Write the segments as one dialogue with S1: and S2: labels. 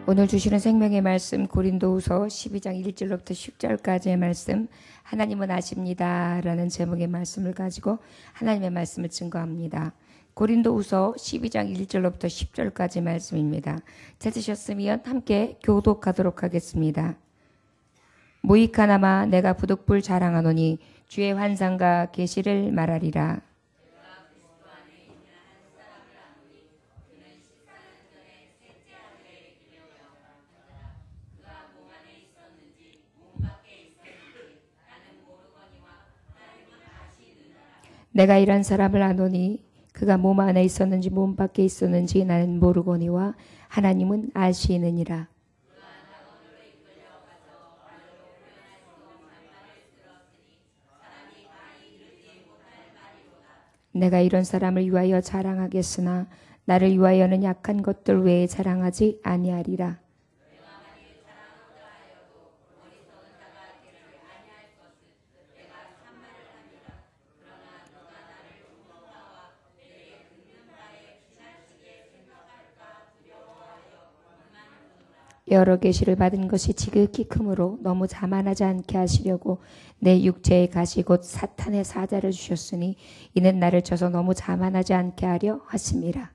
S1: 오늘 주시는 생명의 말씀 고린도후서 12장 1절로부터 10절까지의 말씀, 하나님은 아십니다 라는 제목의 말씀을 가지고 하나님의 말씀을 증거합니다. 고린도후서 12장 1절로부터 10절까지 말씀입니다. 찾으셨으면 함께 교독하도록 하겠습니다. 모이카나마 내가 부득불 자랑하노니 주의 환상과 계시를 말하리라. 내가 이런 사람을 아노니 그가 몸 안에 있었는지 몸 밖에 있었는지 나는 모르거니와 하나님은 아시느니라. 내가 이런 사람을 위하여 자랑하겠으나 나를 위하여는 약한 것들 외에 자랑하지 아니하리라. 여러 계시를 받은 것이 지극히 크므로 너무 자만하지 않게 하시려고 내 육체의 가시 곧 사탄의 사자를 주셨으니 이는 나를 쳐서 너무 자만하지 않게 하려 하심이라.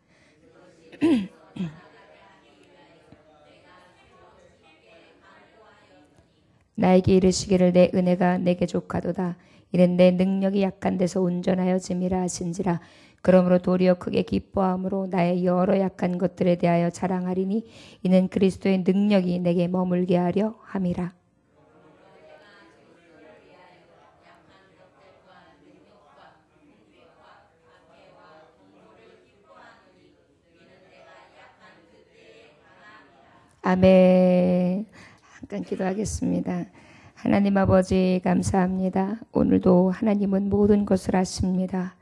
S1: 나에게 이르시기를 내 은혜가 내게 족하도다. 이는 내 능력이 약한 데서 온전하여 짐이라 하신지라. 그러므로 도리어 크게 기뻐함으로 나의 여러 약한 것들에 대하여 자랑하리니 이는 그리스도의 능력이 내게 머물게 하려 함이라. 아멘. 잠깐 기도하겠습니다. 하나님 아버지 감사합니다. 오늘도 하나님은 모든 것을 아십니다.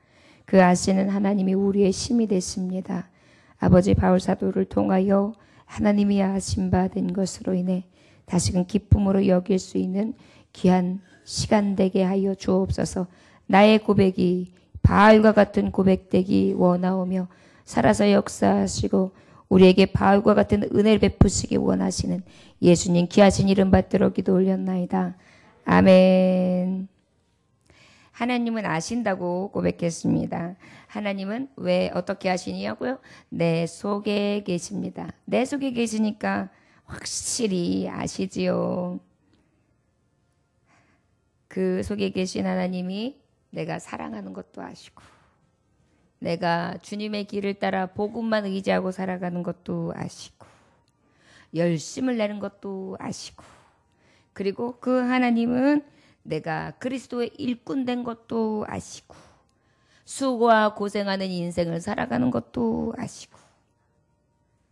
S1: 그 아시는 하나님이 우리의 힘이 되십니다. 아버지 바울 사도를 통하여 하나님이 아심 받은 것으로 인해 다시금 기쁨으로 여길 수 있는 귀한 시간 되게 하여 주옵소서. 나의 고백이 바울과 같은 고백되기 원하오며 살아서 역사하시고 우리에게 바울과 같은 은혜를 베푸시기 원하시는 예수님 귀하신 이름 받들어 기도 올렸나이다. 아멘. 하나님은 아신다고 고백했습니다. 하나님은 왜 어떻게 아시냐고요? 내 속에 계십니다. 내 속에 계시니까 확실히 아시지요. 그 속에 계신 하나님이 내가 사랑하는 것도 아시고 내가 주님의 길을 따라 복음만 의지하고 살아가는 것도 아시고 열심을 내는 것도 아시고 그리고 그 하나님은 내가 그리스도의 일꾼 된 것도 아시고 수고와 고생하는 인생을 살아가는 것도 아시고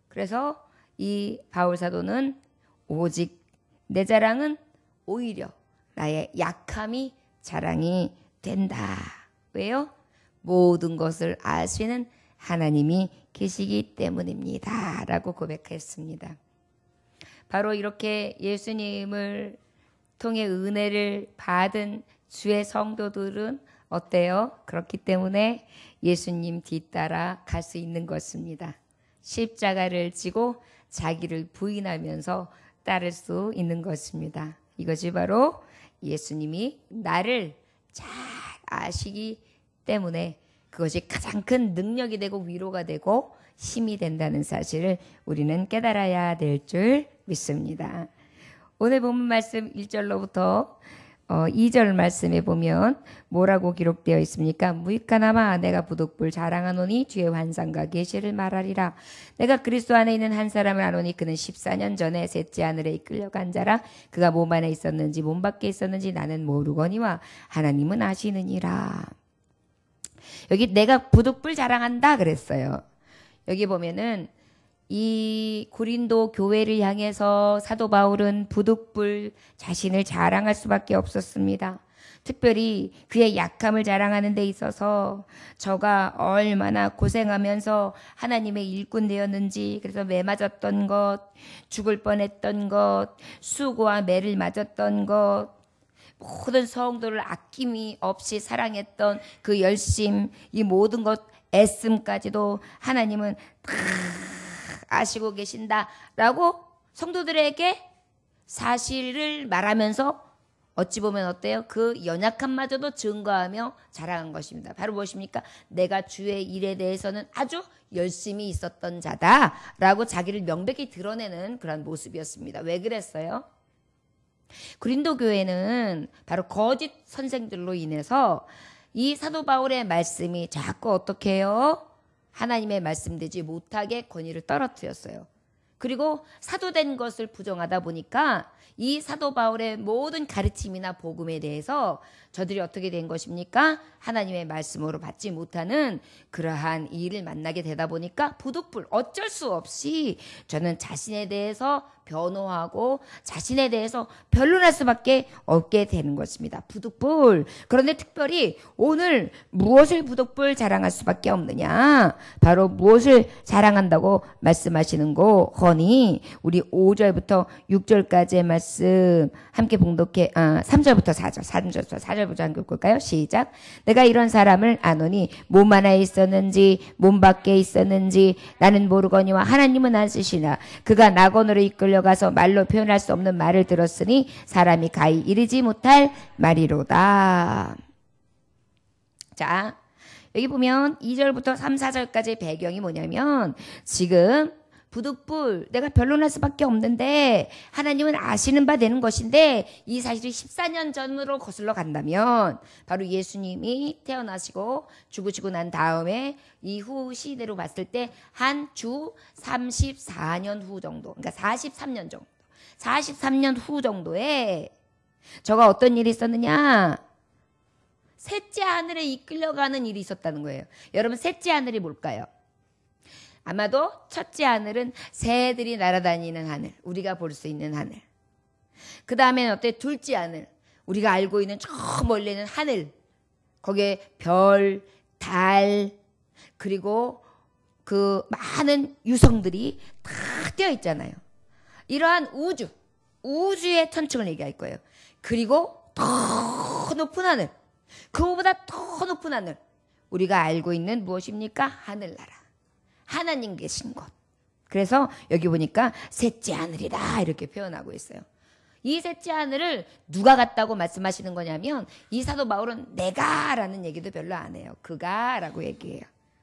S1: 그래서 이 바울 사도는 오직 내 자랑은 오히려 나의 약함이 자랑이 된다. 왜요? 모든 것을 아시는 하나님이 계시기 때문입니다. 라고 고백했습니다. 바로 이렇게 예수님을 통해 은혜를 받은 주의 성도들은 어때요? 그렇기 때문에 예수님 뒤따라 갈 수 있는 것입니다. 십자가를 지고 자기를 부인하면서 따를 수 있는 것입니다. 이것이 바로 예수님이 나를 잘 아시기 때문에 그것이 가장 큰 능력이 되고 위로가 되고 힘이 된다는 사실을 우리는 깨달아야 될 줄 믿습니다. 오늘 본문 말씀 1절로부터 2절 말씀에 보면 뭐라고 기록되어 있습니까? 무익하나마 내가 부득불 자랑하노니 주의 환상과 계시를 말하리라. 내가 그리스도 안에 있는 한 사람을 아노니 그는 14년 전에 셋째 하늘에 이끌려간 자라. 그가 몸 안에 있었는지 몸 밖에 있었는지 나는 모르거니와 하나님은 아시느니라. 여기 내가 부득불 자랑한다 그랬어요. 여기 보면은 이 고린도 교회를 향해서 사도 바울은 부득불 자신을 자랑할 수밖에 없었습니다. 특별히 그의 약함을 자랑하는 데 있어서 저가 얼마나 고생하면서 하나님의 일꾼 되었는지, 그래서 매 맞았던 것, 죽을 뻔했던 것, 수고와 매를 맞았던 것, 모든 성도를 아낌이 없이 사랑했던 그 열심, 이 모든 것 애씀까지도 하나님은 다 아시고 계신다라고 성도들에게 사실을 말하면서 어찌 보면 어때요? 그 연약함마저도 증거하며 자랑한 것입니다. 바로 무엇입니까? 내가 주의 일에 대해서는 아주 열심히 있었던 자다라고 자기를 명백히 드러내는 그런 모습이었습니다. 왜 그랬어요? 고린도 교회는 바로 거짓 선생들로 인해서 이 사도 바울의 말씀이 자꾸 어떻게 해요? 하나님의 말씀되지 못하게 권위를 떨어뜨렸어요. 그리고 사도된 것을 부정하다 보니까 이 사도 바울의 모든 가르침이나 복음에 대해서 저들이 어떻게 된 것입니까? 하나님의 말씀으로 받지 못하는 그러한 일을 만나게 되다 보니까 부득불 어쩔 수 없이 저는 자신에 대해서 변호하고 자신에 대해서 변론할 수밖에 없게 되는 것입니다. 부득불. 그런데 특별히 오늘 무엇을 부득불 자랑할 수밖에 없느냐? 바로 무엇을 자랑한다고 말씀하시는고 허니 우리 5절부터 6절까지의 말씀 함께 봉독해 3절부터 4절부터 함께 볼까요? 시작. 내가 이런 사람을 아노니 몸 안에 있었는지 몸 밖에 있었는지 나는 모르거니와 하나님은 아시시나 그가 낙원으로 이끌려가서 말로 표현할 수 없는 말을 들었으니 사람이 가히 이르지 못할 말이로다. 자, 여기 보면 2절부터 3, 4절까지 배경이 뭐냐면 지금 부득불 내가 변론할 수밖에 없는데 하나님은 아시는 바 되는 것인데 이 사실이 14년 전으로 거슬러 간다면 바로 예수님이 태어나시고 죽으시고 난 다음에 이후 시대로 봤을 때 한 주 34년 후 정도, 그러니까 43년 정도, 43년 후 정도에 저가 어떤 일이 있었느냐? 셋째 하늘에 이끌려가는 일이 있었다는 거예요. 여러분 셋째 하늘이 뭘까요? 아마도 첫째 하늘은 새들이 날아다니는 하늘, 우리가 볼 수 있는 하늘. 그 다음에는 어때? 둘째 하늘, 우리가 알고 있는 저 멀리 있는 하늘. 거기에 별, 달, 그리고 그 많은 유성들이 다 띄어 있잖아요. 이러한 우주의 천층을 얘기할 거예요. 그리고 더 높은 하늘, 그거보다 더 높은 하늘. 우리가 알고 있는 무엇입니까? 하늘나라. 하나님 계신 곳. 그래서 여기 보니까 셋째 하늘이다 이렇게 표현하고 있어요. 이 셋째 하늘을 누가 갔다고 말씀하시는 거냐면 이 사도 바울은 내가라는 얘기도 별로 안 해요. 그가라고 얘기해요.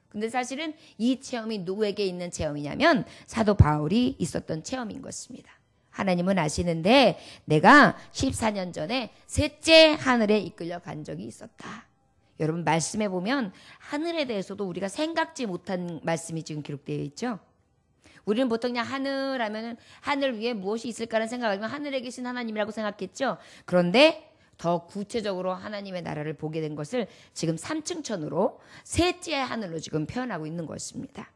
S1: 근데 사실은 이 체험이 누구에게 있는 체험이냐면 사도 바울이 있었던 체험인 것입니다. 하나님은 아시는데 내가 14년 전에 셋째 하늘에 이끌려 간 적이 있었다. 여러분 말씀해 보면 하늘에 대해서도 우리가 생각지 못한 말씀이 지금 기록되어 있죠. 우리는 보통 그냥 하늘 하면은 하늘 위에 무엇이 있을까라는 생각을 하면 하늘에 계신 하나님이라고 생각했죠. 그런데 더 구체적으로 하나님의 나라를 보게 된 것을 지금 3층천으로 셋째 하늘로 지금 표현하고 있는 것입니다.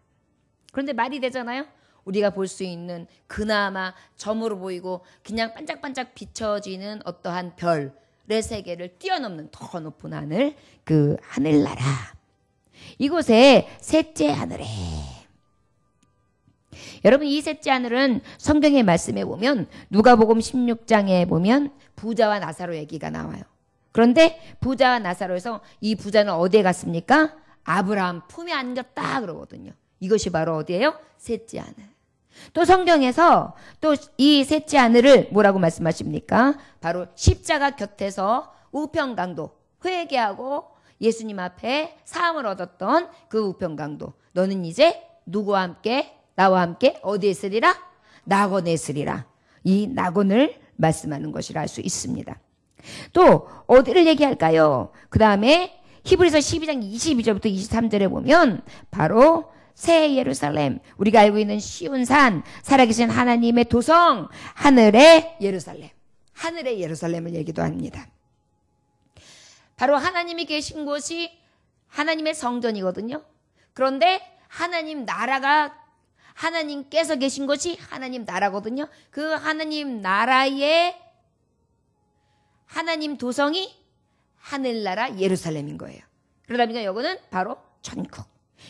S1: 그런데 말이 되잖아요. 우리가 볼 수 있는 그나마 점으로 보이고 그냥 반짝반짝 비춰지는 어떠한 별의 세계를 뛰어넘는 더 높은 하늘, 그 하늘나라. 이곳에 셋째 하늘에 여러분 이 셋째 하늘은 성경의 말씀에 보면 누가복음 16장에 보면 부자와 나사로 얘기가 나와요. 그런데 부자와 나사로에서 이 부자는 어디에 갔습니까? 아브라함 품에 안겼다 그러거든요. 이것이 바로 어디예요? 셋째 하늘. 또 성경에서 또 이 셋째 하늘을 뭐라고 말씀하십니까? 바로 십자가 곁에서 우편강도 회개하고 예수님 앞에 사함을 얻었던 그 우편강도. 너는 이제 누구와 함께? 나와 함께 어디에 있으리라? 낙원에 있으리라. 이 낙원을 말씀하는 것이라 할 수 있습니다. 또 어디를 얘기할까요? 그 다음에 히브리서 12장 22절부터 23절에 보면 바로 새 예루살렘, 우리가 알고 있는 시온산, 살아계신 하나님의 도성, 하늘의 예루살렘, 하늘의 예루살렘을 얘기도 합니다. 바로 하나님이 계신 곳이 하나님의 성전이거든요. 그런데 하나님 나라가 하나님께서 계신 곳이 하나님 나라거든요. 그 하나님 나라의 하나님 도성이 하늘나라 예루살렘인 거예요. 그러다 보니까 이거는 바로 천국.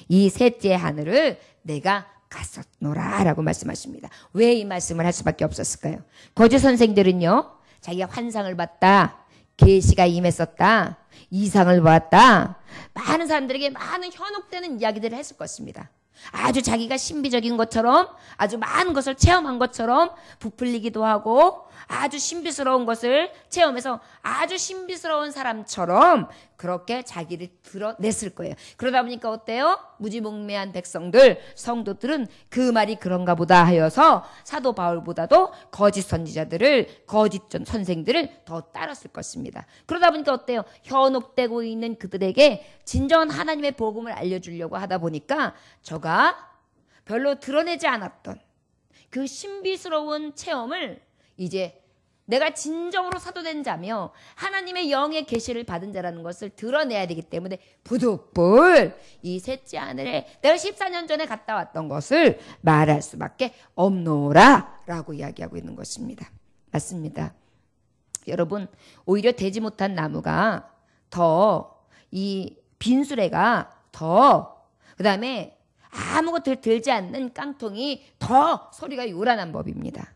S1: 이 셋째 하늘을 내가 갔었노라 라고 말씀하십니다. 왜 이 말씀을 할 수밖에 없었을까요? 거짓 선생들은요, 자기가 환상을 봤다, 계시가 임했었다, 이상을 보았다, 많은 사람들에게 많은 현혹되는 이야기들을 했을 것입니다. 아주 자기가 신비적인 것처럼 아주 많은 것을 체험한 것처럼 부풀리기도 하고 아주 신비스러운 것을 체험해서 아주 신비스러운 사람처럼 그렇게 자기를 드러냈을 거예요. 그러다 보니까 어때요? 무지몽매한 백성들, 성도들은 그 말이 그런가 보다 하여서 사도 바울보다도 거짓 선지자들을, 거짓 선생들을 더 따랐을 것입니다. 그러다 보니까 어때요? 현혹되고 있는 그들에게 진정한 하나님의 복음을 알려주려고 하다 보니까 저가 별로 드러내지 않았던 그 신비스러운 체험을 이제 내가 진정으로 사도된 자며 하나님의 영의 계시를 받은 자라는 것을 드러내야 되기 때문에 부득불 이 셋째 하늘에 내가 14년 전에 갔다 왔던 것을 말할 수밖에 없노라 라고 이야기하고 있는 것입니다. 맞습니다. 여러분, 오히려 되지 못한 나무가 더, 이 빈수레가 더, 그 다음에 아무것도 들지 않는 깡통이 더 소리가 요란한 법입니다.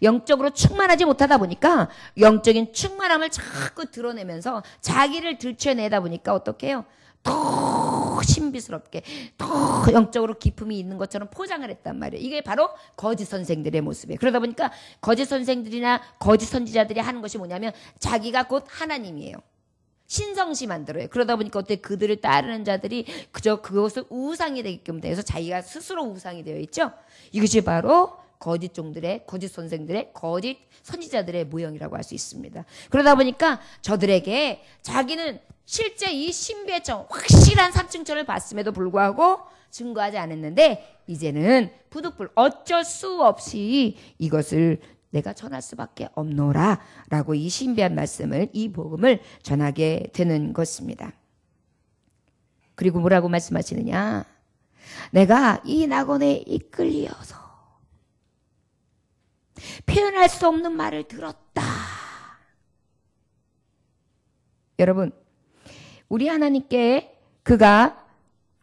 S1: 영적으로 충만하지 못하다 보니까 영적인 충만함을 자꾸 드러내면서 자기를 들춰내다 보니까 어떻게 해요? 더 신비스럽게 더 영적으로 기품이 있는 것처럼 포장을 했단 말이에요. 이게 바로 거짓 선생들의 모습이에요. 그러다 보니까 거짓 선생들이나 거짓 선지자들이 하는 것이 뭐냐면 자기가 곧 하나님이에요. 신성시 만들어요. 그러다 보니까 어때? 그들을 따르는 자들이 그저 그것을 우상이 되게끔 돼서 자기가 스스로 우상이 되어 있죠. 이것이 바로 거짓 종들의, 거짓 선생들의, 거짓 선지자들의 모형이라고 할 수 있습니다. 그러다 보니까 저들에게 자기는 실제 이 신비의 점, 확실한 삼층천을 봤음에도 불구하고 증거하지 않았는데 이제는 부득불 어쩔 수 없이 이것을 내가 전할 수밖에 없노라 라고 이 신비한 말씀을, 이 복음을 전하게 되는 것입니다. 그리고 뭐라고 말씀하시느냐? 내가 이 낙원에 이끌려서 표현할 수 없는 말을 들었다. 여러분, 우리 하나님께 그가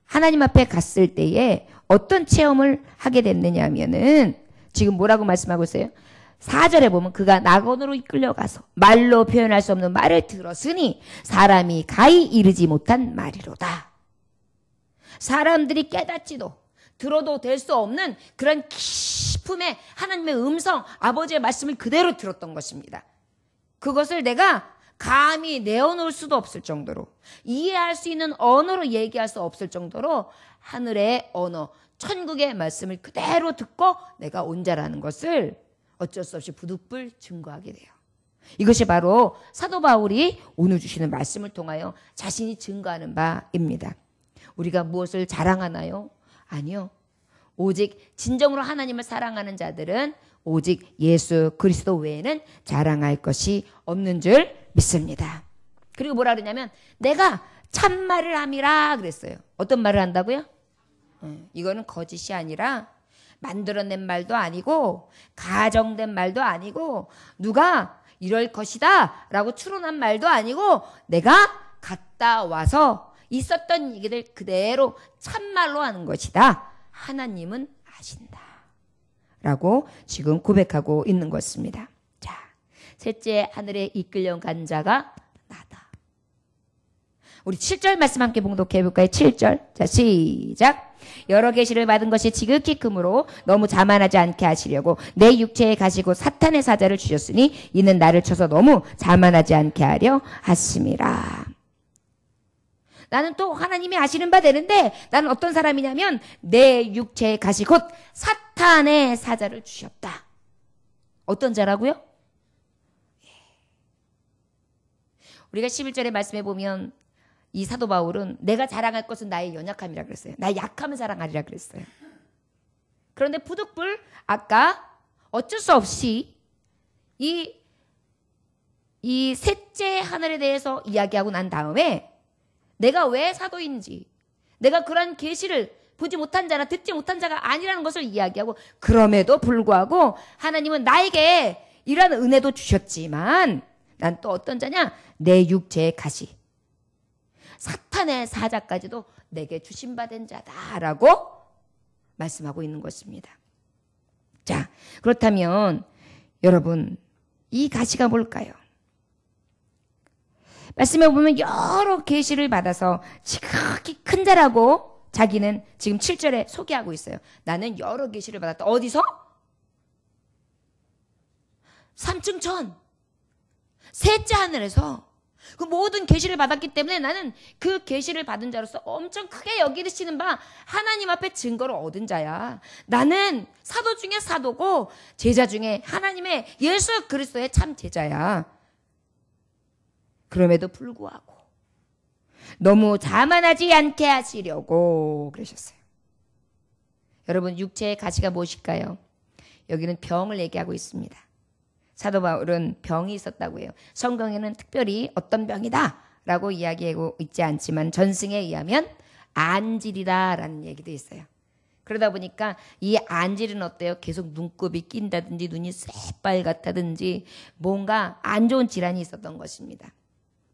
S1: 하나님 앞에 갔을 때에 어떤 체험을 하게 됐느냐 하면은 지금 뭐라고 말씀하고 있어요? 4절에 보면 그가 낙원으로 이끌려가서 말로 표현할 수 없는 말을 들었으니 사람이 가히 이르지 못한 말이로다. 사람들이 깨닫지도 들어도 될 수 없는 그런 깊음의 하나님의 음성, 아버지의 말씀을 그대로 들었던 것입니다. 그것을 내가 감히 내어놓을 수도 없을 정도로, 이해할 수 있는 언어로 얘기할 수 없을 정도로 하늘의 언어, 천국의 말씀을 그대로 듣고 내가 온 자라는 것을 어쩔 수 없이 부득불 증거하게 돼요. 이것이 바로 사도 바울이 오늘 주시는 말씀을 통하여 자신이 증거하는 바입니다. 우리가 무엇을 자랑하나요? 아니요. 오직 진정으로 하나님을 사랑하는 자들은 오직 예수 그리스도 외에는 자랑할 것이 없는 줄 믿습니다. 그리고 뭐라 그러냐면 내가 참말을 함이라 그랬어요. 어떤 말을 한다고요? 이거는 거짓이 아니라 만들어낸 말도 아니고 가정된 말도 아니고 누가 이럴 것이다 라고 추론한 말도 아니고 내가 갔다 와서 있었던 얘기들 그대로 참말로 하는 것이다. 하나님은 아신다 라고 지금 고백하고 있는 것입니다. 자, 셋째 하늘에 이끌려간 자가 나다. 우리 7절 말씀 함께 봉독해 볼까요? 7절. 자, 시작. 여러 계시를 받은 것이 지극히 크므로 너무 자만하지 않게 하시려고 내 육체에 가시고 사탄의 사자를 주셨으니 이는 나를 쳐서 너무 자만하지 않게 하려 하심이라. 나는 또 하나님이 아시는 바 되는데 나는 어떤 사람이냐면 내 육체에 가시 곧 사탄의 사자를 주셨다. 어떤 자라고요? 우리가 11절의 말씀에 보면 이 사도 바울은 내가 자랑할 것은 나의 연약함이라 그랬어요. 나의 약함을 자랑하리라 그랬어요. 그런데 부득불 아까 어쩔 수 없이 이 셋째 하늘에 대해서 이야기하고 난 다음에 내가 왜 사도인지, 내가 그런 계시를 보지 못한 자나 듣지 못한 자가 아니라는 것을 이야기하고 그럼에도 불구하고 하나님은 나에게 이런 은혜도 주셨지만 난 또 어떤 자냐? 내 육체의 가시. 사탄의 사자까지도 내게 주신받은 자다라고 말씀하고 있는 것입니다. 자, 그렇다면 여러분 이 가시가 뭘까요? 말씀해 보면 여러 계시를 받아서 지극히 큰 자라고 자기는 지금 7절에 소개하고 있어요. 나는 여러 계시를 받았다. 어디서? 3층 천. 셋째 하늘에서 그 모든 계시를 받았기 때문에 나는 그 계시를 받은 자로서 엄청 크게 여기시는 바 하나님 앞에 증거를 얻은 자야. 나는 사도 중에 사도고 제자 중에 하나님의 예수 그리스도의 참 제자야. 그럼에도 불구하고 너무 자만하지 않게 하시려고 그러셨어요. 여러분, 육체의 가시가 무엇일까요? 여기는 병을 얘기하고 있습니다. 사도 바울은 병이 있었다고 해요. 성경에는 특별히 어떤 병이다 라고 이야기하고 있지 않지만 전승에 의하면 안질이다라는 얘기도 있어요. 그러다 보니까 이 안질은 어때요? 계속 눈곱이 낀다든지 눈이 새빨갛다든지 뭔가 안 좋은 질환이 있었던 것입니다.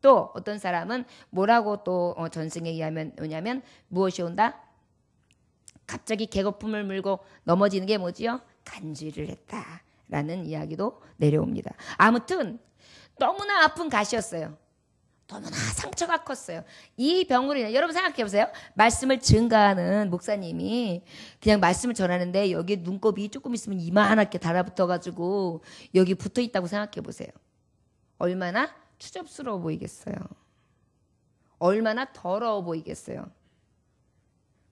S1: 또 어떤 사람은 뭐라고 또 전승에 의하면 오냐면 무엇이 온다? 갑자기 개거품을 물고 넘어지는 게 뭐지요? 간질을 했다 라는 이야기도 내려옵니다. 아무튼 너무나 아픈 가시였어요. 너무나 상처가 컸어요. 이 병으로 인해 여러분 생각해 보세요. 말씀을 증가하는 목사님이 그냥 말씀을 전하는데 여기 눈곱이 조금 있으면 이만하게 달아붙어가지고 여기 붙어 있다고 생각해 보세요. 얼마나 추접스러워 보이겠어요. 얼마나 더러워 보이겠어요.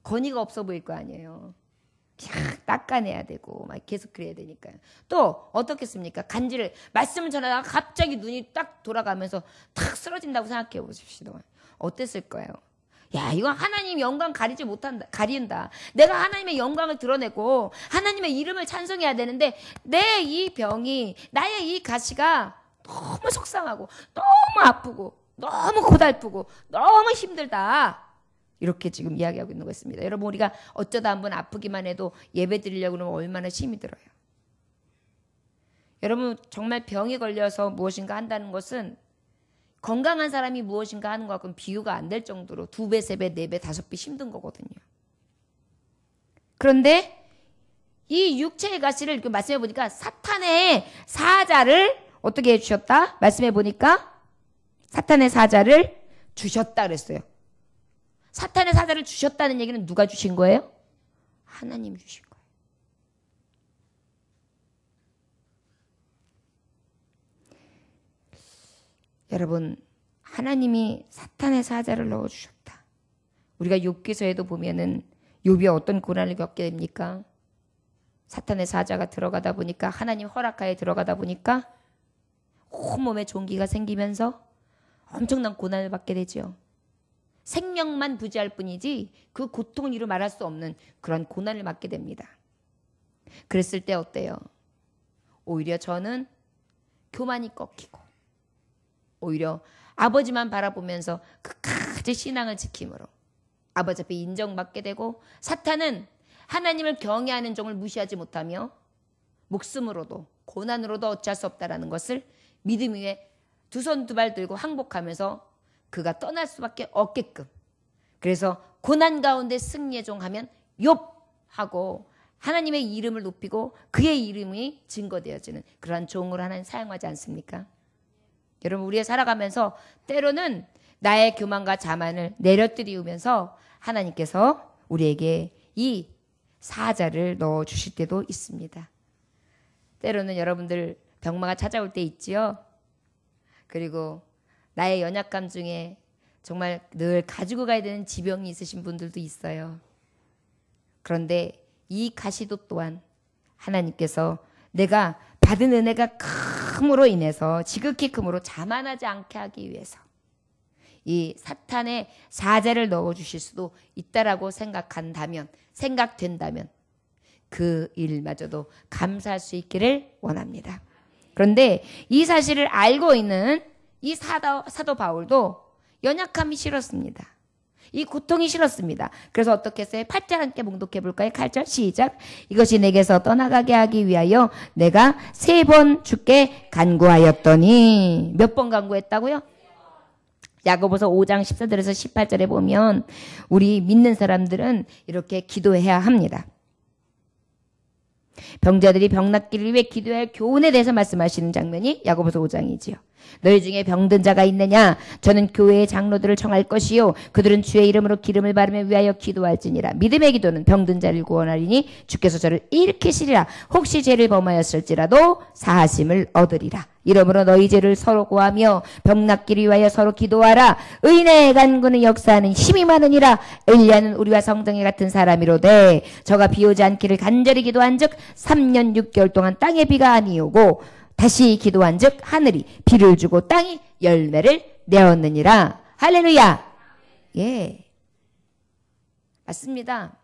S1: 건의가 없어 보일 거 아니에요. 그냥 닦아내야 되고 막 계속 그래야 되니까요. 또 어떻겠습니까? 간질을 말씀을 전하다가 갑자기 눈이 딱 돌아가면서 탁 쓰러진다고 생각해 보십시오. 어땠을 거예요? 야, 이거 하나님 영광 가리지 못한다, 가린다. 내가 하나님의 영광을 드러내고 하나님의 이름을 찬송해야 되는데 내 이 병이, 나의 이 가시가 너무 속상하고 너무 아프고 너무 고달프고 너무 힘들다. 이렇게 지금 이야기하고 있는 것입니다. 여러분, 우리가 어쩌다 한번 아프기만 해도 예배 드리려고 그러면 얼마나 힘이 들어요. 여러분, 정말 병에 걸려서 무엇인가 한다는 것은 건강한 사람이 무엇인가 하는 것과는 비유가 안 될 정도로 2배, 3배, 4배, 5배 힘든 거거든요. 그런데 이 육체의 가시를 이렇게 말씀해 보니까 사탄의 사자를 어떻게 해주셨다? 말씀해 보니까 사탄의 사자를 주셨다 그랬어요. 사탄의 사자를 주셨다는 얘기는 누가 주신 거예요? 하나님이 주신 거예요. 여러분, 하나님이 사탄의 사자를 넣어주셨다. 우리가 욥기서에도 보면은 욥이 어떤 고난을 겪게 됩니까? 사탄의 사자가 들어가다 보니까, 하나님 허락하에 들어가다 보니까 온몸에 종기가 생기면서 엄청난 고난을 받게 되죠. 생명만 부지할 뿐이지 그 고통을 이루 말할 수 없는 그런 고난을 받게 됩니다. 그랬을 때 어때요? 오히려 저는 교만이 꺾이고 오히려 아버지만 바라보면서 끝까지 신앙을 지킴으로 아버지 앞에 인정받게 되고, 사탄은 하나님을 경외하는 종을 무시하지 못하며 목숨으로도 고난으로도 어찌할 수 없다라는 것을 믿음 위에 두 손 두 발 들고 항복하면서 그가 떠날 수밖에 없게끔, 그래서 고난 가운데 승리의 종 하면 욥하고 하나님의 이름을 높이고 그의 이름이 증거되어지는 그러한 종으로 하나님 사용하지 않습니까? 여러분, 우리가 살아가면서 때로는 나의 교만과 자만을 내려뜨리면서 하나님께서 우리에게 이 사자를 넣어주실 때도 있습니다. 때로는 여러분들 병마가 찾아올 때 있지요. 그리고 나의 연약감 중에 정말 늘 가지고 가야 되는 지병이 있으신 분들도 있어요. 그런데 이 가시도 또한 하나님께서 내가 받은 은혜가 큼으로 인해서, 지극히 큼으로 자만하지 않게 하기 위해서 이 사탄의 사자를 넣어주실 수도 있다라고 생각된다면 그 일마저도 감사할 수 있기를 원합니다. 그런데 이 사실을 알고 있는 이 사도 바울도 연약함이 싫었습니다. 이 고통이 싫었습니다. 그래서 어떻게 했어요? 8절 함께 봉독해 볼까요? 8절 시작. 이것이 내게서 떠나가게 하기 위하여 내가 3번 주께 간구하였더니, 몇 번 간구했다고요? 야고보서 5장 14절에서 18절에 보면 우리 믿는 사람들은 이렇게 기도해야 합니다. 병자들이 병 낫기를 위해 기도해야 할 교훈에 대해서 말씀하시는 장면이 야고보서 5장이지요. 너희 중에 병든 자가 있느냐? 저는 교회의 장로들을 청할 것이요 그들은 주의 이름으로 기름을 바르며 위하여 기도할지니라. 믿음의 기도는 병든 자를 구원하리니 주께서 저를 일으키시리라. 혹시 죄를 범하였을지라도 사하심을 얻으리라. 이러므로 너희 죄를 서로 고하며 병 낫기를 위하여 서로 기도하라. 의인의 간구는 역사하는 힘이 많으니라. 엘리야는 우리와 성정에 같은 사람이로되 저가 비 오지 않기를 간절히 기도한즉 3년 6개월 동안 땅에 비가 아니오고 다시 기도한즉 하늘이 비를 주고 땅이 열매를 내었느니라. 할렐루야. 예, 맞습니다.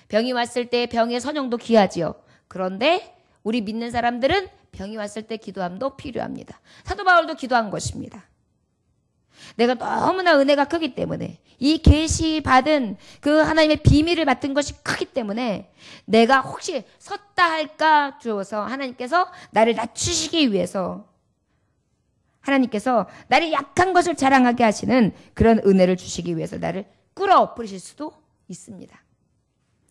S1: 병이 왔을 때 병의 선용도 귀하지요. 그런데 우리 믿는 사람들은 병이 왔을 때 기도함도 필요합니다. 사도 바울도 기도한 것입니다. 내가 너무나 은혜가 크기 때문에 이 계시 받은 그 하나님의 비밀을 맡은 것이 크기 때문에 내가 혹시 섰다 할까 주어서 하나님께서 나를 낮추시기 위해서 하나님께서 나를 약한 것을 자랑하게 하시는 그런 은혜를 주시기 위해서 나를 끌어엎으실 수도 있습니다.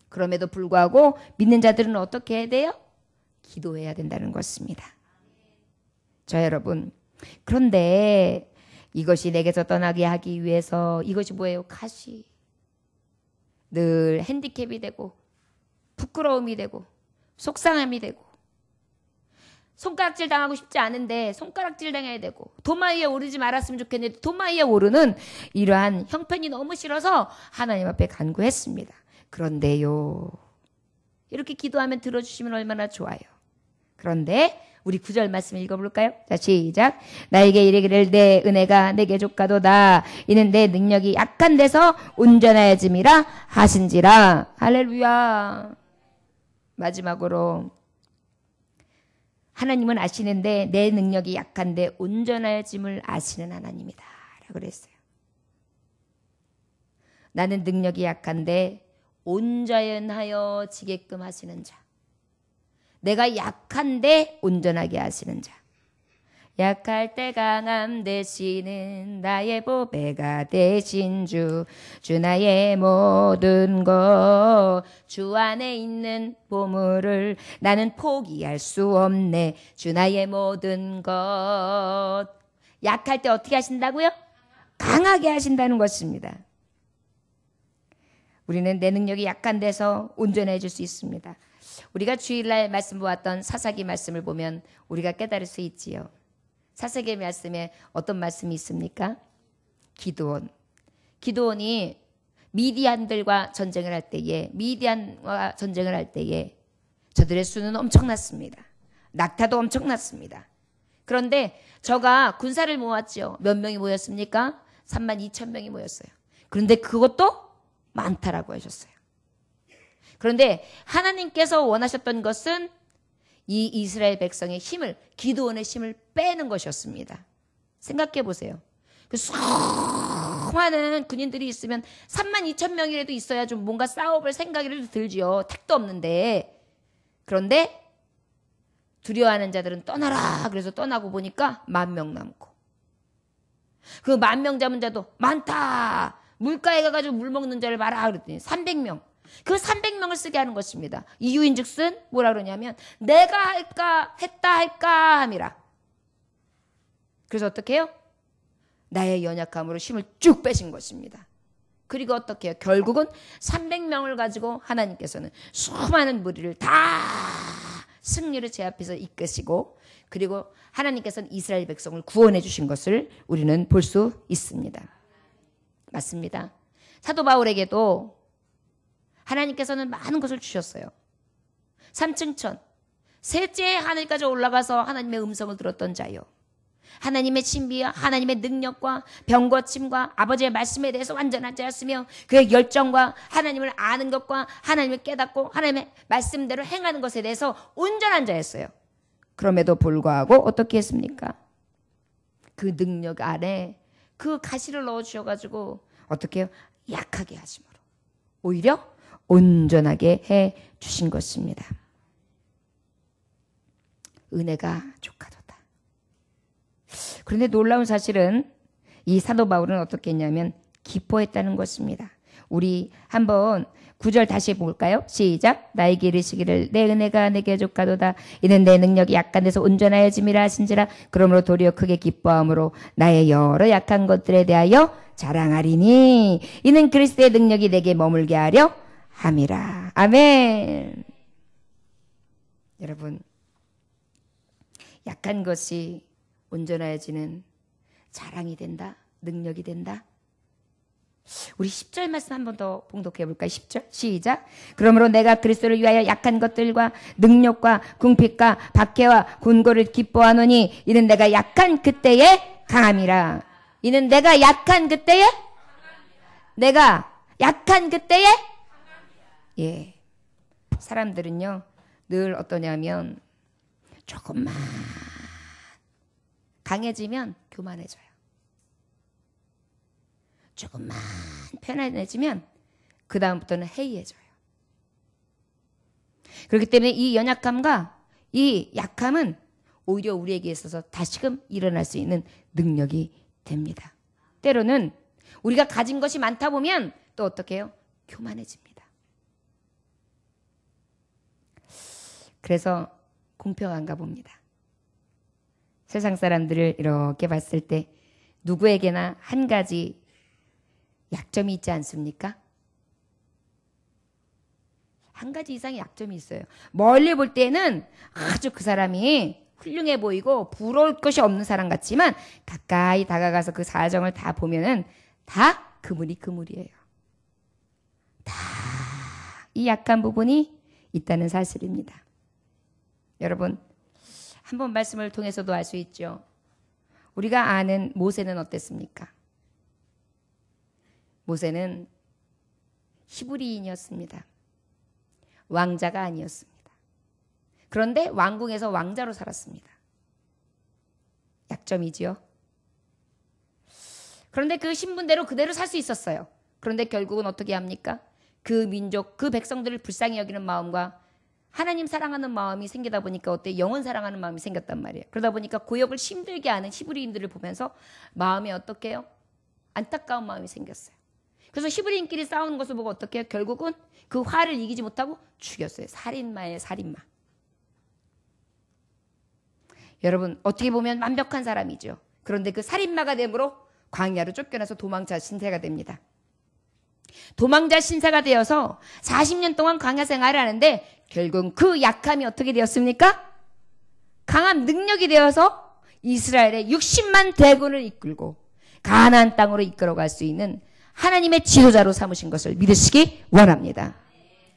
S1: 그럼에도 불구하고 믿는 자들은 어떻게 해야 돼요? 기도해야 된다는 것입니다. 저 여러분, 그런데 이것이 내게서 떠나게 하기 위해서 이것이 뭐예요? 가시. 늘 핸디캡이 되고 부끄러움이 되고 속상함이 되고 손가락질 당하고 싶지 않은데 손가락질 당해야 되고 도마 위에 오르지 말았으면 좋겠는데 도마 위에 오르는 이러한 형편이 너무 싫어서 하나님 앞에 간구했습니다. 그런데요, 이렇게 기도하면 들어주시면 얼마나 좋아요. 그런데 우리 9절 말씀 읽어볼까요? 자, 시작. 나에게 이르기를 내 은혜가 내게 족하도다. 이는 내 능력이 약한 데서 온전하여짐이라 하신지라. 할렐루야. 마지막으로 하나님은 아시는데 내 능력이 약한데 온전하여짐을 아시는 하나님이다 라고 그랬어요. 나는 능력이 약한데 온전하여지게끔 하시는 자. 내가 약한데 온전하게 하시는 자. 약할 때 강함 되시는 나의 보배가 되신 주. 주 나의 모든 것. 주 안에 있는 보물을 나는 포기할 수 없네. 주 나의 모든 것. 약할 때 어떻게 하신다고요? 강하게 하신다는 것입니다. 우리는 내 능력이 약한 데서 온전해질 수 있습니다. 우리가 주일날 말씀 보았던 사사기 말씀을 보면 우리가 깨달을 수 있지요. 사사기 말씀에 어떤 말씀이 있습니까? 기드온이 미디안과 전쟁을 할 때에 저들의 수는 엄청났습니다. 낙타도 엄청났습니다. 그런데 저가 군사를 모았죠. 몇 명이 모였습니까? 32,000명이 모였어요. 그런데 그것도 많다라고 하셨어요. 그런데 하나님께서 원하셨던 것은 이 이스라엘 백성의 힘을, 기드온의 힘을 빼는 것이었습니다. 생각해 보세요. 그 수많은 군인들이 있으면 32,000명이라도 있어야 좀 뭔가 싸워볼 생각이라도 들지요. 택도 없는데. 그런데 두려워하는 자들은 떠나라. 그래서 떠나고 보니까 10,000명 남고. 그 10,000명 잡은 자도 많다. 물가에 가가지고 물 먹는 자를 봐라. 그랬더니 300명. 그 300명을 쓰게 하는 것입니다. 이유인즉슨 뭐라 그러냐면 내가 할까 했다 할까 함이라. 그래서 어떻게 해요? 나의 연약함으로 힘을 쭉 빼신 것입니다. 그리고 어떻게 해요? 결국은 300명을 가지고 하나님께서는 수많은 무리를 다 승리를 제 앞에서 이끄시고 그리고 하나님께서는 이스라엘 백성을 구원해 주신 것을 우리는 볼 수 있습니다. 맞습니다. 사도 바울에게도 하나님께서는 많은 것을 주셨어요. 3층천, 셋째 하늘까지 올라가서 하나님의 음성을 들었던 자요. 하나님의 신비와 하나님의 능력과 병고침과 아버지의 말씀에 대해서 완전한 자였으며 그의 열정과 하나님을 아는 것과 하나님을 깨닫고 하나님의 말씀대로 행하는 것에 대해서 온전한 자였어요. 그럼에도 불구하고 어떻게 했습니까? 그 능력 안에 그 가시를 넣어주셔가지고 어떻게 해요? 약하게 하심으로 오히려 온전하게 해 주신 것입니다. 은혜가 족하도다. 그런데 놀라운 사실은 이 사도 바울은 어떻게 했냐면 기뻐했다는 것입니다. 우리 한번 9절 다시 볼까요? 시작. 나에게 이르시기를 내 은혜가 내게 족하도다. 이는 내 능력이 약한 데서 온전하여짐이라 하신지라. 그러므로 도리어 크게 기뻐함으로 나의 여러 약한 것들에 대하여 자랑하리니 이는 그리스도의 능력이 내게 머물게 하려 함이라. 아멘. 여러분, 약한 것이 온전해지는 자랑이 된다. 능력이 된다. 우리 10절 말씀 한 번 더 봉독해 볼까요? 10절 시작. 그러므로 내가 그리스도를 위하여 약한 것들과 능력과 궁핍과 박해와 곤고를 기뻐하노니 이는 내가 약한 그때에 강함이라. 이는 내가 약한 그때에 내가 약한 그때에 예. 사람들은요 늘 어떠냐면 조금만 강해지면 교만해져요. 조금만 편안해지면 그 다음부터는 해이해져요. 그렇기 때문에 이 연약함과 이 약함은 오히려 우리에게 있어서 다시금 일어날 수 있는 능력이 됩니다. 때로는 우리가 가진 것이 많다 보면 또 어떻게 해요? 교만해집니다. 그래서 공평한가 봅니다. 세상 사람들을 이렇게 봤을 때 누구에게나 한 가지 약점이 있지 않습니까? 한 가지 이상의 약점이 있어요. 멀리 볼 때는 아주 그 사람이 훌륭해 보이고 부러울 것이 없는 사람 같지만 가까이 다가가서 그 사정을 다 보면은 다 그물이에요. 다 이 약한 부분이 있다는 사실입니다. 여러분, 한번 말씀을 통해서도 알 수 있죠. 우리가 아는 모세는 어땠습니까? 모세는 히브리인이었습니다. 왕자가 아니었습니다. 그런데 왕궁에서 왕자로 살았습니다. 약점이지요. 그런데 그 신분대로 그대로 살 수 있었어요. 그런데 결국은 어떻게 합니까? 그 민족, 그 백성들을 불쌍히 여기는 마음과 하나님 사랑하는 마음이 생기다 보니까 어때? 영혼 사랑하는 마음이 생겼단 말이에요. 그러다 보니까 고역을 힘들게 하는 히브리인들을 보면서 마음이 어떻게 해요? 안타까운 마음이 생겼어요. 그래서 히브리인끼리 싸우는 것을 보고 어떻게 해요? 결국은 그 화를 이기지 못하고 죽였어요. 살인마예요, 살인마. 여러분, 어떻게 보면 완벽한 사람이죠. 그런데 그 살인마가 됨으로 광야로 쫓겨나서 도망자 신세가 됩니다. 도망자 신세가 되어서 40년 동안 광야 생활을 하는데 결국 그 약함이 어떻게 되었습니까? 강한 능력이 되어서 이스라엘의 60만 대군을 이끌고 가나안 땅으로 이끌어갈 수 있는 하나님의 지도자로 삼으신 것을 믿으시기 원합니다.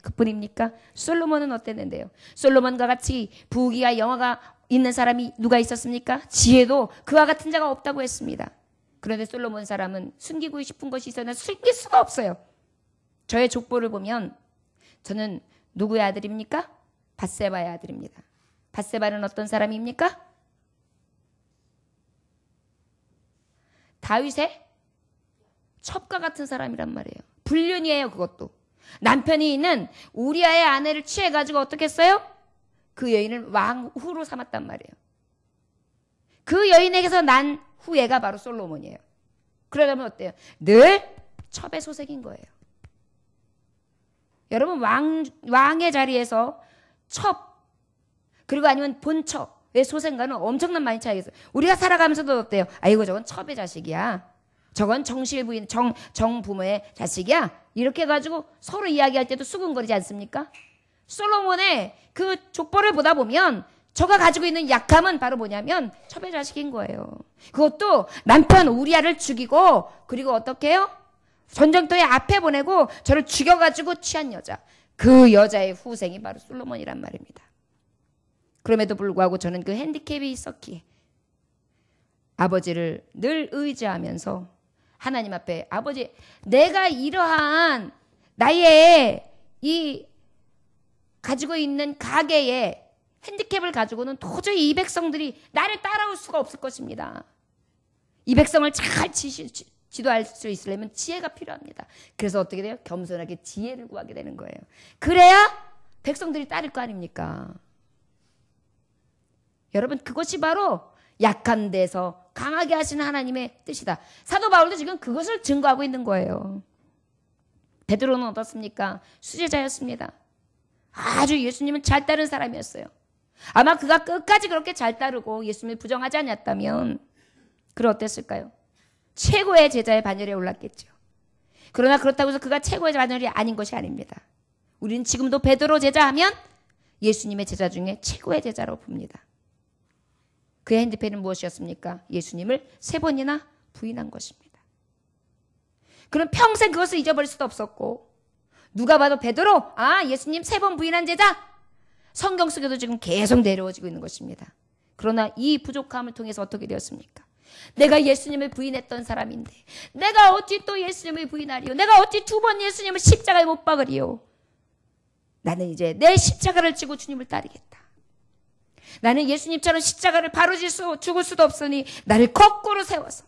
S1: 그뿐입니까? 솔로몬은 어땠는데요? 솔로몬과 같이 부귀와 영화가 있는 사람이 누가 있었습니까? 지혜도 그와 같은 자가 없다고 했습니다. 그런데 솔로몬 사람은 숨기고 싶은 것이 있었는데 숨길 수가 없어요. 저의 족보를 보면 저는 누구의 아들입니까? 밧세바의 아들입니다. 밧세바는 어떤 사람입니까? 다윗의 첩과 같은 사람이란 말이에요. 불륜이에요, 그것도. 남편이 있는 우리아의 아내를 취해가지고 어떻게 했어요? 그 여인을 왕후로 삼았단 말이에요. 그 여인에게서 난 후예가 바로 솔로몬이에요. 그러려면 어때요? 늘 첩의 소색인 거예요. 여러분, 왕의 자리에서 첩, 그리고 아니면 본첩의 소생과는 엄청난 많이 차이가 있어요. 우리가 살아가면서도 어때요? 아이고, 저건 첩의 자식이야. 저건 정실부인, 정부모의 자식이야. 이렇게 해가지고 서로 이야기할 때도 수근거리지 않습니까? 솔로몬의 그 족보를 보다 보면 저가 가지고 있는 약함은 바로 뭐냐면 첩의 자식인 거예요. 그것도 남편 우리아를 죽이고 그리고 어떻게 해요? 전쟁터에 앞에 보내고 저를 죽여가지고 취한 여자. 그 여자의 후생이 바로 솔로몬이란 말입니다. 그럼에도 불구하고 저는 그 핸디캡이 있었기에 아버지를 늘 의지하면서 하나님 앞에 아버지, 내가 이러한 나의 이 가지고 있는 가계에 핸디캡을 가지고는 도저히 이 백성들이 나를 따라올 수가 없을 것입니다. 이 백성을 잘 지도할 수 있으려면 지혜가 필요합니다. 그래서 어떻게 돼요? 겸손하게 지혜를 구하게 되는 거예요. 그래야 백성들이 따를 거 아닙니까? 여러분, 그것이 바로 약한 데서 강하게 하시는 하나님의 뜻이다. 사도 바울도 지금 그것을 증거하고 있는 거예요. 베드로는 어떻습니까? 수제자였습니다. 아주 예수님은 잘 따른 사람이었어요. 아마 그가 끝까지 그렇게 잘 따르고 예수님을 부정하지 않았다면 그럼 어땠을까요? 최고의 제자의 반열에 올랐겠죠. 그러나 그렇다고 해서 그가 최고의 반열이 아닌 것이 아닙니다. 우리는 지금도 베드로 제자하면 예수님의 제자 중에 최고의 제자로 봅니다. 그의 핸디페이는 무엇이었습니까? 예수님을 3번이나 부인한 것입니다. 그럼 평생 그것을 잊어버릴 수도 없었고, 누가 봐도 베드로, 예수님 3번 부인한 제자, 성경 속에도 지금 계속 내려오지고 있는 것입니다. 그러나 이 부족함을 통해서 어떻게 되었습니까? 내가 예수님을 부인했던 사람인데 내가 어찌 또 예수님을 부인하리요? 내가 어찌 2번 예수님을 십자가에 못 박으리요? 나는 이제 내 십자가를 지고 주님을 따르겠다. 나는 예수님처럼 십자가를 바로 죽을 수도 없으니 나를 거꾸로 세워서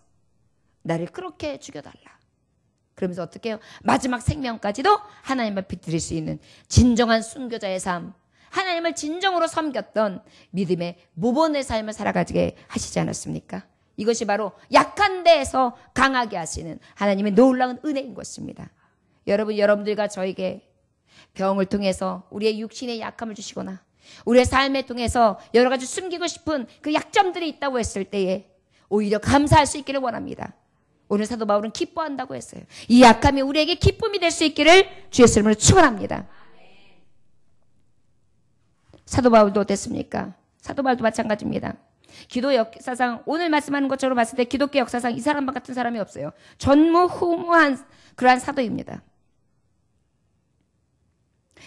S1: 나를 그렇게 죽여달라. 그러면서 어떻게 해요? 마지막 생명까지도 하나님을 비틀릴 수 있는 진정한 순교자의 삶, 하나님을 진정으로 섬겼던 믿음의 모범의 삶을 살아가게 하시지 않았습니까? 이것이 바로 약한 데에서 강하게 하시는 하나님의 놀라운 은혜인 것입니다. 여러분들과 저에게 병을 통해서 우리의 육신의 약함을 주시거나 우리의 삶을 통해서 여러 가지 숨기고 싶은 그 약점들이 있다고 했을 때에 오히려 감사할 수 있기를 원합니다. 오늘 사도 바울은 기뻐한다고 했어요. 이 약함이 우리에게 기쁨이 될 수 있기를 주의 이름으로 축원합니다. 사도 바울도 어땠습니까? 사도 바울도 마찬가지입니다. 기도 역사상 오늘 말씀하는 것처럼 봤을 때 기독교 역사상 이 사람 같은 사람이 없어요. 전무후무한 그러한 사도입니다.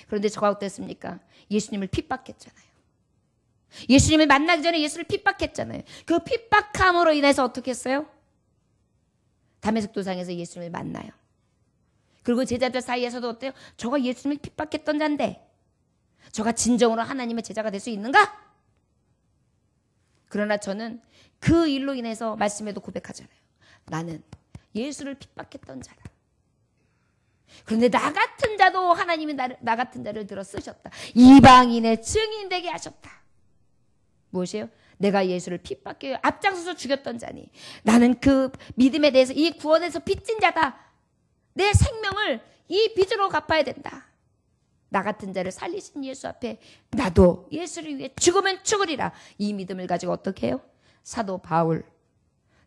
S1: 그런데 저가 어땠습니까? 예수님을 핍박했잖아요. 예수님을 만나기 전에 예수를 핍박했잖아요. 그 핍박함으로 인해서 어떻게 했어요? 다메섹 도상에서 예수님을 만나요. 그리고 제자들 사이에서도 어때요? 저가 예수님을 핍박했던 자인데 저가 진정으로 하나님의 제자가 될 수 있는가? 그러나 저는 그 일로 인해서 말씀에도 고백하잖아요. 나는 예수를 핍박했던 자다. 그런데 나 같은 자도 하나님이 나 같은 자를 들어 쓰셨다. 이방인의 증인되게 하셨다. 무엇이에요? 내가 예수를 핍박해 앞장서서 죽였던 자니 나는 그 믿음에 대해서 이 구원에서 빚진 자다. 내 생명을 이 빚으로 갚아야 된다. 나 같은 자를 살리신 예수 앞에 나도 예수를 위해 죽으면 죽으리라. 이 믿음을 가지고 어떻게 해요? 사도 바울,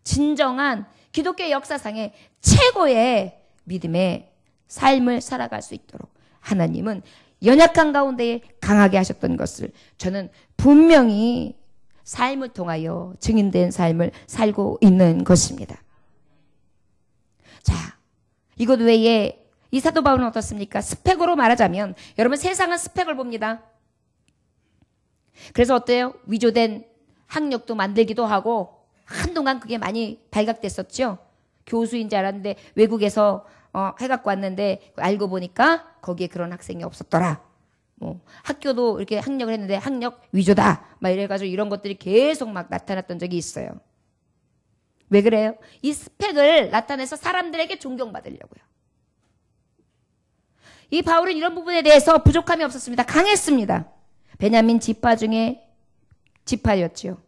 S1: 진정한 기독교 역사상의 최고의 믿음의 삶을 살아갈 수 있도록 하나님은 연약한 가운데에 강하게 하셨던 것을 저는 분명히 삶을 통하여 증인된 삶을 살고 있는 것입니다. 자, 이것 외에 이 사도 바울은 어떻습니까? 스펙으로 말하자면 여러분 세상은 스펙을 봅니다. 그래서 어때요? 위조된 학력도 만들기도 하고 한동안 그게 많이 발각됐었죠. 교수인 줄 알았는데 외국에서 해갖고 왔는데 알고 보니까 거기에 그런 학생이 없었더라. 학교도 이렇게 학력을 했는데 학력 위조다. 막 이래가지고 이런 것들이 계속 막 나타났던 적이 있어요. 왜 그래요? 이 스펙을 나타내서 사람들에게 존경받으려고요. 이 바울은 이런 부분에 대해서 부족함이 없었습니다. 강했습니다. 베냐민 지파 중에 지파였지요.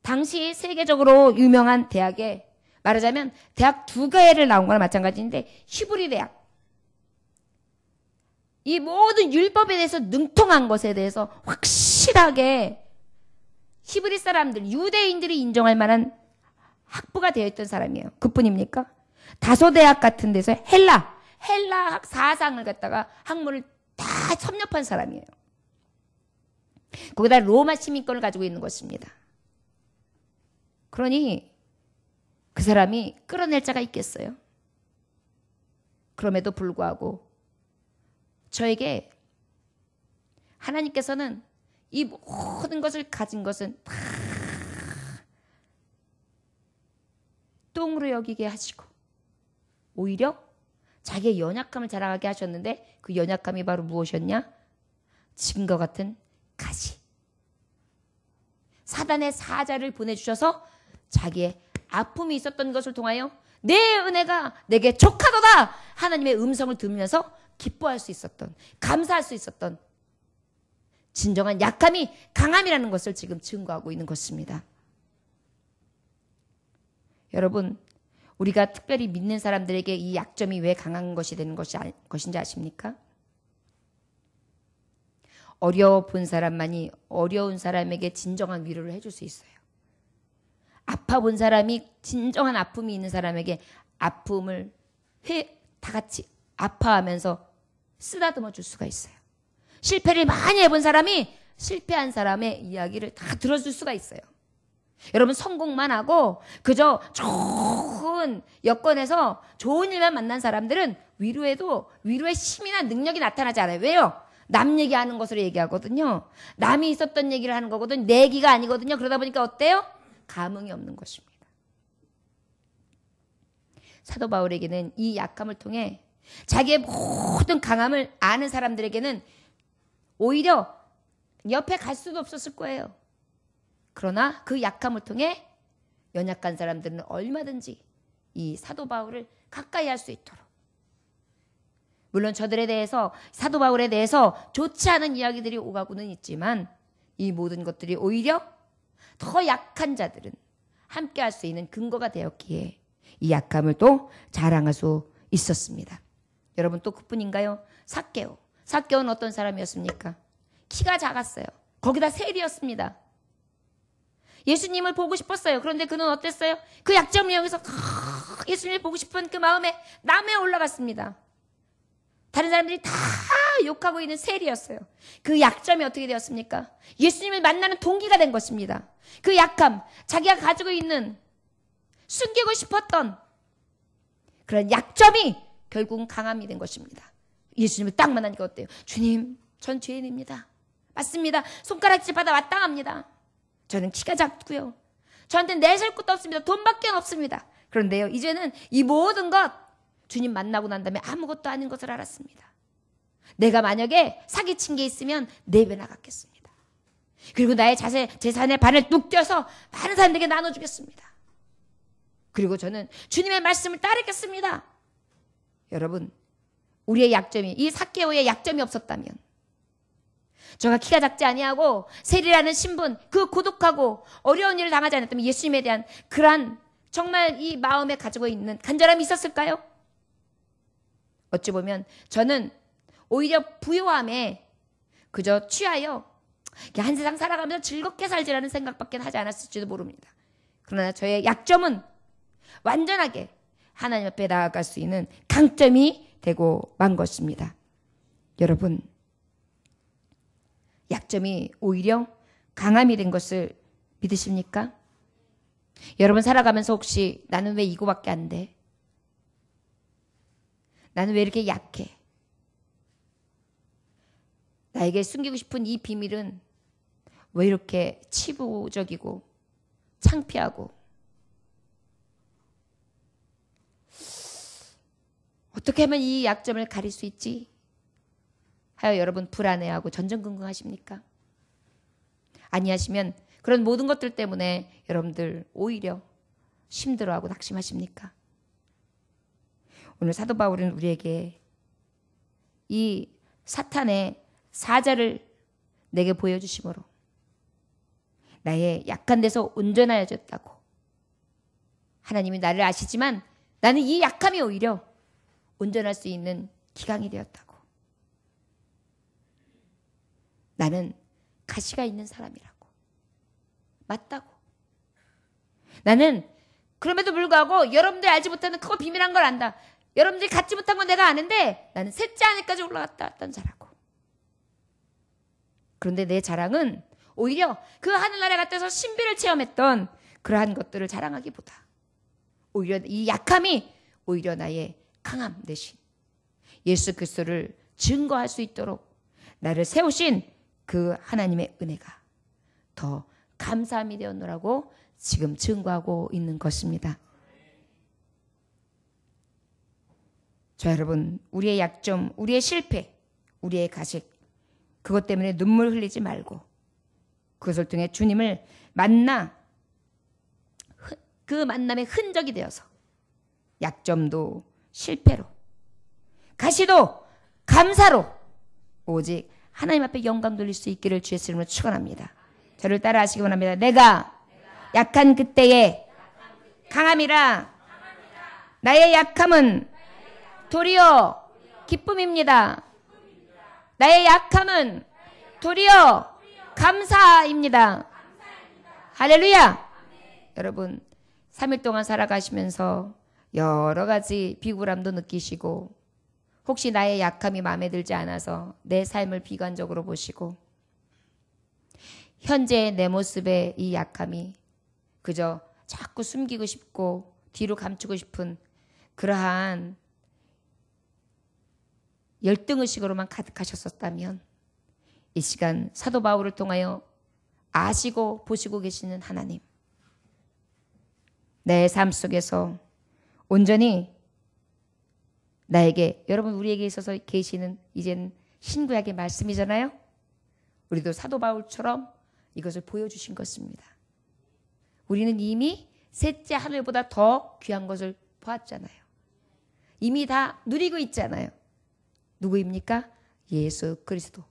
S1: 당시 세계적으로 유명한 대학에 말하자면 대학 2개를 나온 거나 마찬가지인데 히브리 대학. 이 모든 율법에 대해서 능통한 것에 대해서 확실하게 히브리 사람들, 유대인들이 인정할 만한 학부가 되어 있던 사람이에요. 그뿐입니까? 다소대학 같은 데서 헬라학 사상을 갖다가 학문을 다 섭렵한 사람이에요. 거기다 로마 시민권을 가지고 있는 것입니다. 그러니 그 사람이 끌어낼 자가 있겠어요? 그럼에도 불구하고 저에게 하나님께서는 이 모든 것을 가진 것은 다 똥으로 여기게 하시고 오히려 자기의 연약함을 자랑하게 하셨는데 그 연약함이 바로 무엇이었냐? 지금과 같은 가시. 사단의 사자를 보내주셔서 자기의 아픔이 있었던 것을 통하여 내 은혜가 내게 족하도다 하나님의 음성을 들으면서 기뻐할 수 있었던, 감사할 수 있었던 진정한 약함이 강함이라는 것을 지금 증거하고 있는 것입니다. 여러분, 우리가 특별히 믿는 사람들에게 이 약점이 왜 강한 것이 되는 것인지 아십니까? 어려워 본 사람만이 어려운 사람에게 진정한 위로를 해줄 수 있어요. 아파 본 사람이 진정한 아픔이 있는 사람에게 아픔을 다 같이 아파하면서 쓰다듬어 줄 수가 있어요. 실패를 많이 해본 사람이 실패한 사람의 이야기를 다 들어줄 수가 있어요. 여러분 성공만 하고 그저 좋은 여건에서 좋은 일만 만난 사람들은 위로에도 위로의 힘이나 능력이 나타나지 않아요. 왜요? 남 얘기하는 것으로 얘기하거든요. 남이 있었던 얘기를 하는 거거든요. 내 얘기가 아니거든요. 그러다 보니까 어때요? 감흥이 없는 것입니다. 사도 바울에게는 이 약함을 통해 자기의 모든 강함을 아는 사람들에게는 오히려 옆에 갈 수도 없었을 거예요. 그러나 그 약함을 통해 연약한 사람들은 얼마든지 이 사도 바울을 가까이 할 수 있도록, 물론 저들에 대해서 사도 바울에 대해서 좋지 않은 이야기들이 오가고는 있지만 이 모든 것들이 오히려 더 약한 자들은 함께 할 수 있는 근거가 되었기에 이 약함을 또 자랑할 수 있었습니다. 여러분 또 그뿐인가요? 삭개오는 어떤 사람이었습니까? 키가 작았어요. 거기다 세리였습니다. 예수님을 보고 싶었어요. 그런데 그는 어땠어요? 그 약점을 이용해서 예수님을 보고 싶은 그 마음에 남에 올라갔습니다. 다른 사람들이 다 욕하고 있는 세리였어요. 그 약점이 어떻게 되었습니까? 예수님을 만나는 동기가 된 것입니다. 그 약함, 자기가 가지고 있는 숨기고 싶었던 그런 약점이 결국은 강함이 된 것입니다. 예수님을 딱 만나니까 어때요? 주님, 전 죄인입니다. 맞습니다. 손가락질 받아 마땅합니다. 저는 키가 작고요. 저한테는 내살 것도 없습니다. 돈밖에 없습니다. 그런데요, 이제는 이 모든 것 주님 만나고 난 다음에 아무것도 아닌 것을 알았습니다. 내가 만약에 사기친 게 있으면 내배 나갔겠습니다. 그리고 나의 재산의 반을 뚝 떼어서 많은 사람들에게 나눠주겠습니다. 그리고 저는 주님의 말씀을 따르겠습니다. 여러분, 우리의 약점이, 이 삭개오의 약점이 없었다면, 저가 키가 작지 아니하고 세리라는 신분, 그 고독하고 어려운 일을 당하지 않았다면 예수님에 대한 그러한 정말 이 마음에 가지고 있는 간절함이 있었을까요? 어찌 보면 저는 오히려 부요함에 그저 취하여 한 세상 살아가면서 즐겁게 살지라는 생각밖에 하지 않았을지도 모릅니다. 그러나 저의 약점은 완전하게 하나님 앞에 나아갈 수 있는 강점이 되고 만 것입니다. 여러분, 약점이 오히려 강함이 된 것을 믿으십니까? 여러분 살아가면서 혹시 나는 왜 이거밖에 안 돼? 나는 왜 이렇게 약해? 나에게 숨기고 싶은 이 비밀은 왜 이렇게 치부적이고 창피하고, 어떻게 하면 이 약점을 가릴 수 있지? 하여 여러분 불안해하고 전전긍긍하십니까? 아니하시면 그런 모든 것들 때문에 여러분들 오히려 힘들어하고 낙심하십니까? 오늘 사도 바울은 우리에게 이 사탄의 사자를 내게 보여주심으로 나의 약한 데서 온전하여졌다고, 하나님이 나를 아시지만 나는 이 약함이 오히려 온전할 수 있는 기강이 되었다고, 나는 가시가 있는 사람이라고, 맞다고, 나는 그럼에도 불구하고 여러분들이 알지 못하는 그거 비밀한 걸 안다, 여러분들이 갖지 못한 건 내가 아는데 나는 셋째 하늘까지 올라갔다 왔다는 자라고. 그런데 내 자랑은 오히려 그 하늘나라에 갔다서 신비를 체험했던 그러한 것들을 자랑하기보다 오히려 이 약함이 오히려 나의 강함 대신 예수 그리스도를 증거할 수 있도록 나를 세우신 그 하나님의 은혜가 더 감사함이 되었노라고 지금 증거하고 있는 것입니다. 자, 여러분, 우리의 약점, 우리의 실패, 우리의 가식, 그것 때문에 눈물 흘리지 말고 그것을 통해 주님을 만나 그 만남의 흔적이 되어서 약점도 실패로, 가시도 감사로 오직 하나님 앞에 영광 돌릴 수 있기를 주의 이름으로 축원합니다. 저를 따라 하시기 원합니다. 내가 약한 그때에 강함이라 나의 약함은 도리어 기쁨입니다. 나의 약함은 도리어 감사입니다. 할렐루야. 여러분 3일 동안 살아가시면서 여러 가지 비굴함도 느끼시고 혹시 나의 약함이 마음에 들지 않아서 내 삶을 비관적으로 보시고 현재 내 모습의 이 약함이 그저 자꾸 숨기고 싶고 뒤로 감추고 싶은 그러한 열등의식으로만 가득하셨었다면 이 시간 사도 바울을 통하여 아시고 보시고 계시는 하나님, 내 삶 속에서 온전히 나에게, 여러분 우리에게 있어서 계시는 이제는 신구약의 말씀이잖아요. 우리도 사도 바울처럼 이것을 보여주신 것입니다. 우리는 이미 셋째 하늘보다 더 귀한 것을 보았잖아요. 이미 다 누리고 있잖아요. 누구입니까? 예수 그리스도.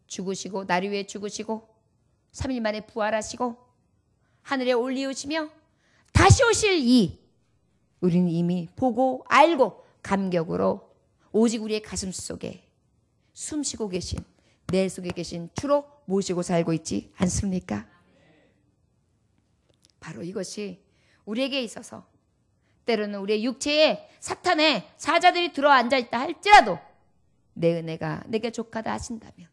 S1: 죽으시고 나를 위해 죽으시고 3일 만에 부활하시고 하늘에 올리우시며 다시 오실 이 우리는 이미 보고 알고 감격으로 오직 우리의 가슴 속에 숨쉬고 계신 내 속에 계신 주로 모시고 살고 있지 않습니까? 바로 이것이 우리에게 있어서 때로는 우리의 육체에 사탄의 사자들이 들어앉아 있다 할지라도 내 은혜가 내게 족하다 하신다면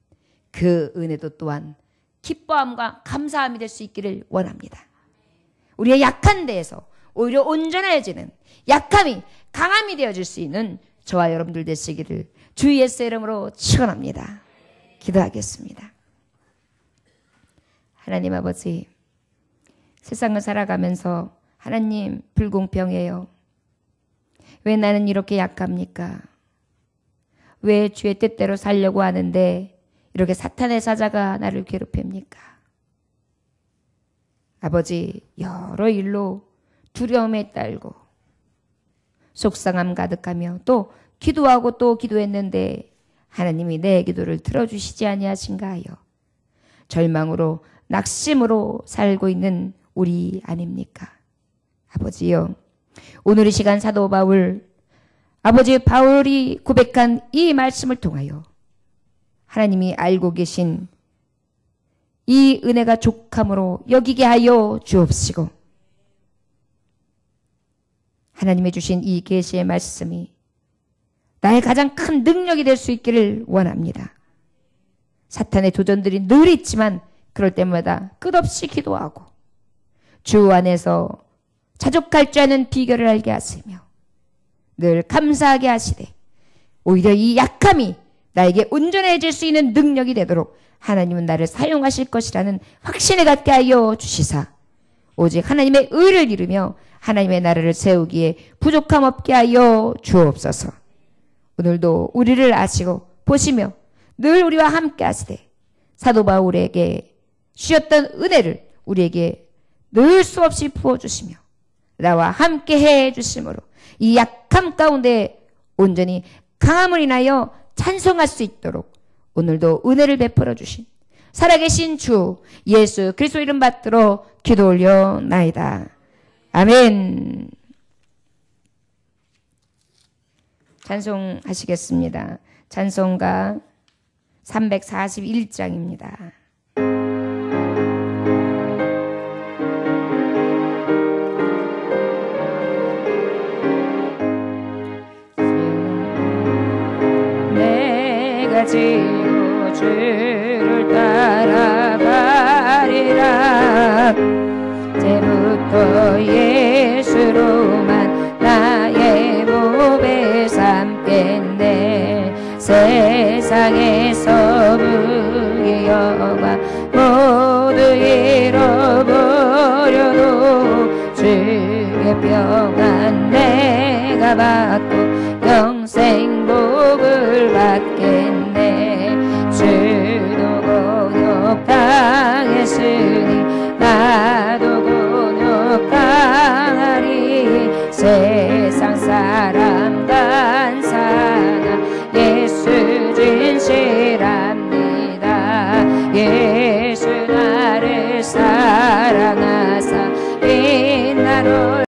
S1: 그 은혜도 또한 기뻐함과 감사함이 될 수 있기를 원합니다. 우리의 약한 데에서 오히려 온전해지는 약함이 강함이 되어질 수 있는 저와 여러분들 되시기를 주 예수의 이름으로 축원합니다. 기도하겠습니다. 하나님 아버지, 세상을 살아가면서 하나님 불공평해요. 왜 나는 이렇게 약합니까? 왜 주의 뜻대로 살려고 하는데 이렇게 사탄의 사자가 나를 괴롭힙니까? 아버지, 여러 일로 두려움에 떨고 속상함 가득하며 또 기도하고 또 기도했는데 하나님이 내 기도를 들어주시지 아니하신가 하여 절망으로 낙심으로 살고 있는 우리 아닙니까? 아버지요, 오늘 이 시간 사도 바울, 아버지 바울이 고백한 이 말씀을 통하여 하나님이 알고 계신 이 은혜가 족함으로 여기게 하여 주옵시고 하나님이 주신 이 계시의 말씀이 나의 가장 큰 능력이 될 수 있기를 원합니다. 사탄의 도전들이 늘 있지만 그럴 때마다 끝없이 기도하고 주 안에서 자족할 줄 아는 비결을 알게 하시며 늘 감사하게 하시되 오히려 이 약함이 나에게 온전해질 수 있는 능력이 되도록 하나님은 나를 사용하실 것이라는 확신을 갖게 하여 주시사 오직 하나님의 의를 이루며 하나님의 나라를 세우기에 부족함 없게 하여 주옵소서. 오늘도 우리를 아시고 보시며 늘 우리와 함께 하시되 사도 바울에게 주셨던 은혜를 우리에게 늘 수없이 부어주시며 나와 함께 해주심으로 이 약함 가운데 온전히 강함을 인하여 찬송할 수 있도록 오늘도 은혜를 베풀어 주신 살아계신 주 예수 그리스도 이름 받들어 기도 올려나이다. 아멘. 찬송하시겠습니다. 찬송가 341장입니다. 내가 지고 주를 따라가리라. 때부터 예수로만 나의 몸에 삼겠네. 세상에서 무의 영화 모두 잃어버려도 주의 평안 내가 받고 영생 복을 받겠네. 주도 곤욕 당했으니 나도 곤욕 당하리.